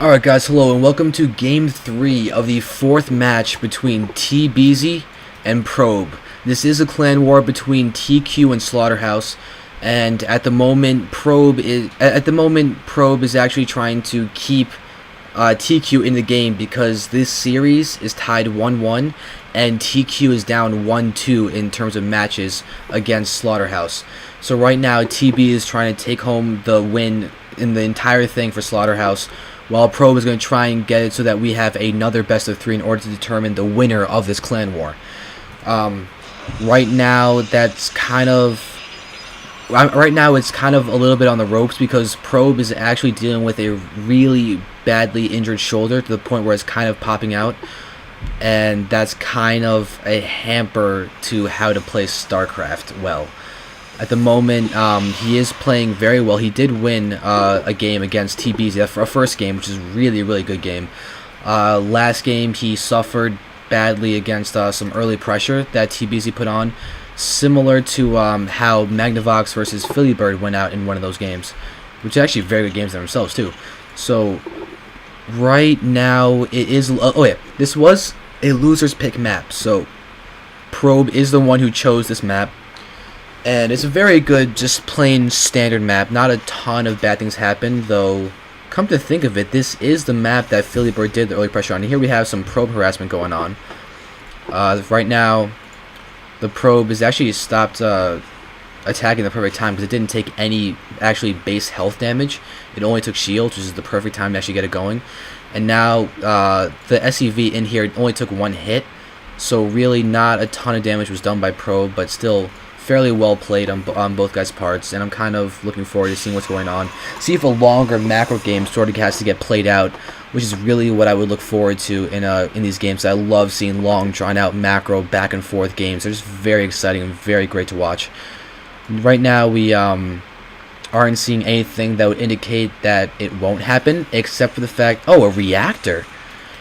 Alright guys, hello and welcome to Game 3 of the fourth match between Tbeezy and Probe. This is a clan war between TQ and Slaughterhouse, and at the moment Probe is actually trying to keep TQ in the game because this series is tied 1-1 and TQ is down 1-2 in terms of matches against Slaughterhouse. So right now TB is trying to take home the win in the entire thing for Slaughterhouse, while Probe is going to try and get it so that we have another best of 3 in order to determine the winner of this clan war. Right now it's kind of a little bit on the ropes because Probe is actually dealing with a really badly injured shoulder to the point where it's kind of popping out, and that's kind of a hamper to how to play StarCraft well. At the moment, he is playing very well. He did win a game against Tbeezy, a first game, which is really good game. Last game, he suffered badly against some early pressure that Tbeezy put on, similar to how Magnavox versus Phillybird went out in one of those games, which are actually very good games themselves too. So right now, it is. Oh yeah, this was a loser's pick map. So Probe is the one who chose this map. And it's a very good, just plain standard map. Not a ton of bad things happen, though. Come to think of it, this is the map that Phillybird did the early pressure on. And here we have some probe harassment going on. Right now, the probe is actually stopped attacking the perfect time because it didn't take any actually base health damage. It only took shield, which is the perfect time to actually get it going. And now the SEV in here only took 1 hit, so really not a ton of damage was done by Probe, but still fairly well played on both guys' parts, and I'm kind of looking forward to seeing what's going on. See if a longer macro game sort of has to get played out, which is really what I would look forward to in these games. I love seeing long, drawn-out macro back and forth games. They're just very exciting and very great to watch. Right now, we aren't seeing anything that would indicate that it won't happen, except for the fact, oh, a reactor.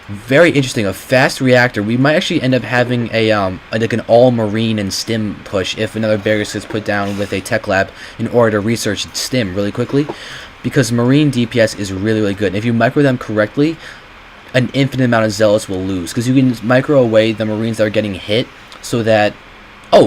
Very interesting, a fast reactor. We might actually end up having a like an all marine and stim push if another barrier gets put down with a tech lab in order to research stim really quickly, because marine DPS is really good. And if you micro them correctly, an infinite amount of zealots will lose because you can micro away the marines that are getting hit so that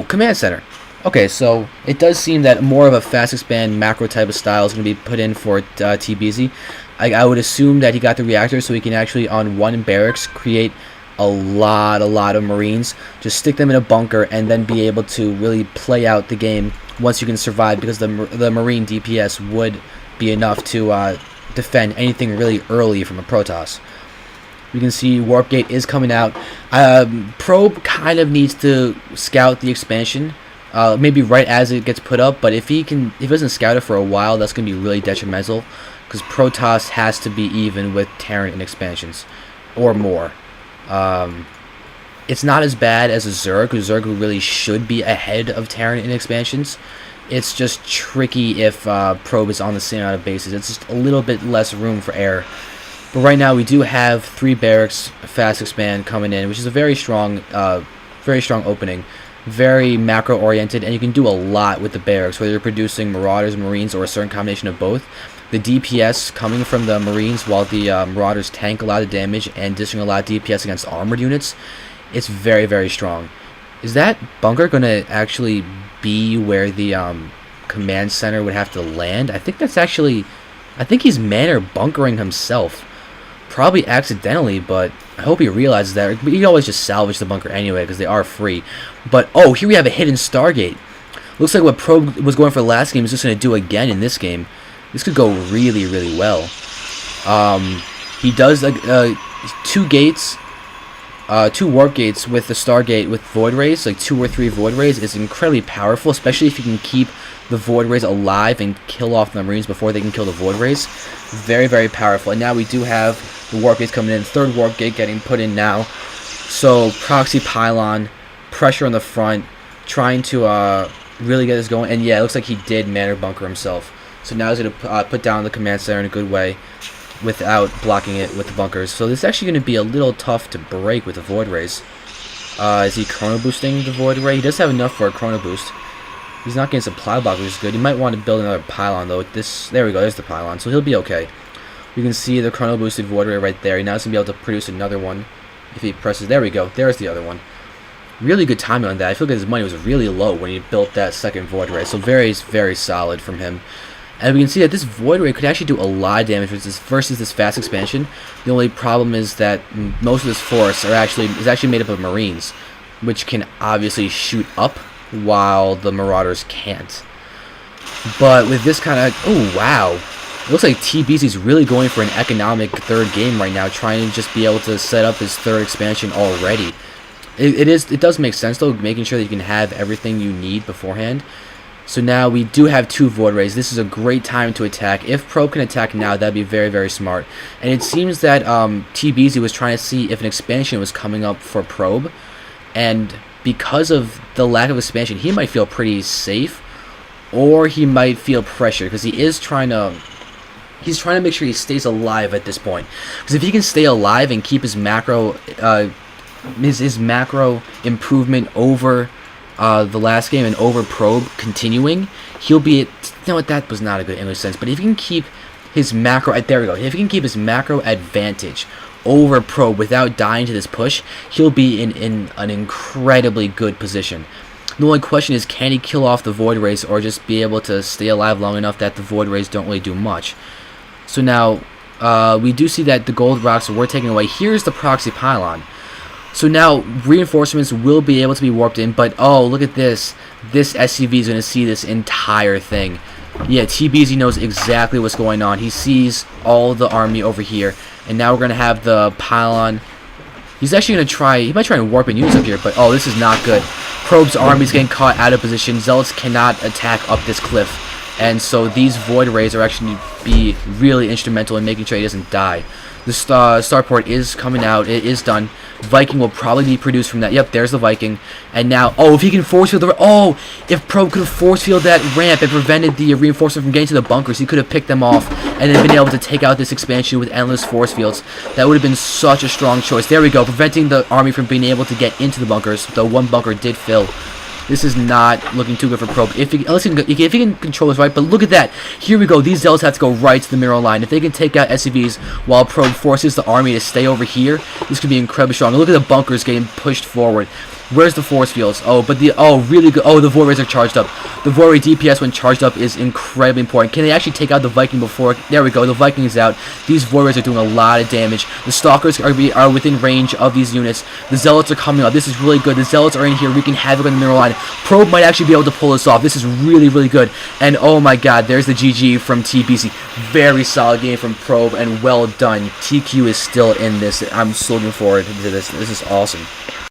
command center. Okay, so it does seem that more of a fast expand macro type of style is going to be put in for Tbeezy. I would assume that he got the reactor so he can actually, on one barracks, create a lot of marines, just stick them in a bunker, and then be able to really play out the game once you can survive, because the marine DPS would be enough to defend anything really early from a Protoss. We can see Warp Gate is coming out. Probe kind of needs to scout the expansion, maybe right as it gets put up, but if he doesn't scout it for a while, that's going to be really detrimental, because Protoss has to be even with Terran in expansions, or more. It's not as bad as a Zerg, because Zerg really should be ahead of Terran in expansions. It's just tricky if Probe is on the same amount of bases. It's just a little bit less room for error. But right now we do have 3 barracks fast expand coming in, which is a very strong opening. Very macro oriented, and you can do a lot with the barracks, whether you're producing Marauders, Marines, or a certain combination of both. The DPS coming from the Marines, while the Marauders tank a lot of damage and dishing a lot of DPS against armored units, it's very strong. Is that bunker going to actually be where the command center would have to land? I think he's manor bunkering himself. Probably accidentally, but I hope he realizes that. But you can always just salvage the bunker anyway, because they are free. But, oh, here we have a hidden Stargate. Looks like what Probe was going for last game is just going to do again in this game. This could go really well. He does 2 gates, 2 warp gates with the Stargate with Void Rays, like 2 or 3 Void Rays is incredibly powerful, especially if you can keep the Void Rays alive and kill off the Marines before they can kill the Void Rays. Very powerful. And now we do have the warp gates coming in, 3rd warp gate getting put in now. So proxy pylon, pressure on the front, trying to really get this going. And yeah, it looks like he did manor bunker himself. So now he's going to put down the command center in a good way without blocking it with the bunkers. So this is actually going to be a little tough to break with the Void Rays. Is he chrono boosting the Void Ray? He does have enough for a chrono boost. He's not getting supply block, which is good. He might want to build another pylon, though. There we go. There's the pylon. So he'll be okay. You can see the chrono boosted void ray right there. Now it's going to be able to produce another one if he presses. There we go. There's the other one. Really good timing on that. I feel like his money was really low when he built that second void ray. So very, very solid from him. And we can see that this void ray could actually do a lot of damage versus this fast expansion. The only problem is that most of this force is actually made up of Marines, which can obviously shoot up while the Marauders can't. But with this kind of... Oh, wow. It looks like Tbeezy is really going for an economic third game right now, trying to just be able to set up his third expansion already. It does make sense, though, making sure that you can have everything you need beforehand. So now we do have 2 void rays. This is a great time to attack. If Probe can attack now, that'd be very, very smart. And it seems that Tbeezy was trying to see if an expansion was coming up for Probe, and because of the lack of expansion, he might feel pretty safe, or he might feel pressure because he's trying to make sure he stays alive at this point. Because if he can stay alive and keep his macro his macro improvement over the last game and over Probe continuing, he'll be at... You know what, that was not a good English sense, but if he can keep his macro... There we go. If he can keep his macro advantage over Probe without dying to this push, he'll be in an incredibly good position. The only question is, can he kill off the Void Rays or just be able to stay alive long enough that the Void Rays don't really do much? So now, we do see that the gold rocks were taken away. Here's the proxy pylon. So now, reinforcements will be able to be warped in, but oh, look at this. This SCV is going to see this entire thing. Yeah, Tbeezy knows exactly what's going on. He sees all the army over here, and now we're going to have the pylon. He's actually going to try... He might try and warp and use up here, but oh, this is not good. Probe's army is getting caught out of position. Zealots cannot attack up this cliff, and so these Void Rays are actually be really instrumental in making sure he doesn't die. The starport is coming out. It is done. Viking will probably be produced from that. Yep, there's the Viking. And now, oh, if he can force field the... Oh, if Probe could have force field that ramp and prevented the reinforcement from getting to the bunkers, he could have picked them off and then been able to take out this expansion with endless force fields. That would have been such a strong choice. There we go, preventing the army from being able to get into the bunkers, though one bunker did fill. This is not looking too good for Probe. If he can control his right, but look at that. Here we go. These Zealots have to go right to the mineral line. If they can take out SCVs while Probe forces the army to stay over here, this could be incredibly strong. Look at the bunkers getting pushed forward. Where's the force fields? Oh, but really good. Oh, the Void Rays are charged up. The Void Ray DPS when charged up is incredibly important. Can they actually take out the Viking before? There we go. The Viking is out. These Void Rays are doing a lot of damage. The Stalkers are within range of these units. The Zealots are coming up. This is really good. The Zealots are in here wreaking havoc on the mineral line. Probe might actually be able to pull this off. This is really, really good. And oh my god, there's the GG from Tbeezy. Very solid game from Probe and well done. TQ is still in this. I'm so looking forward to this. This is awesome.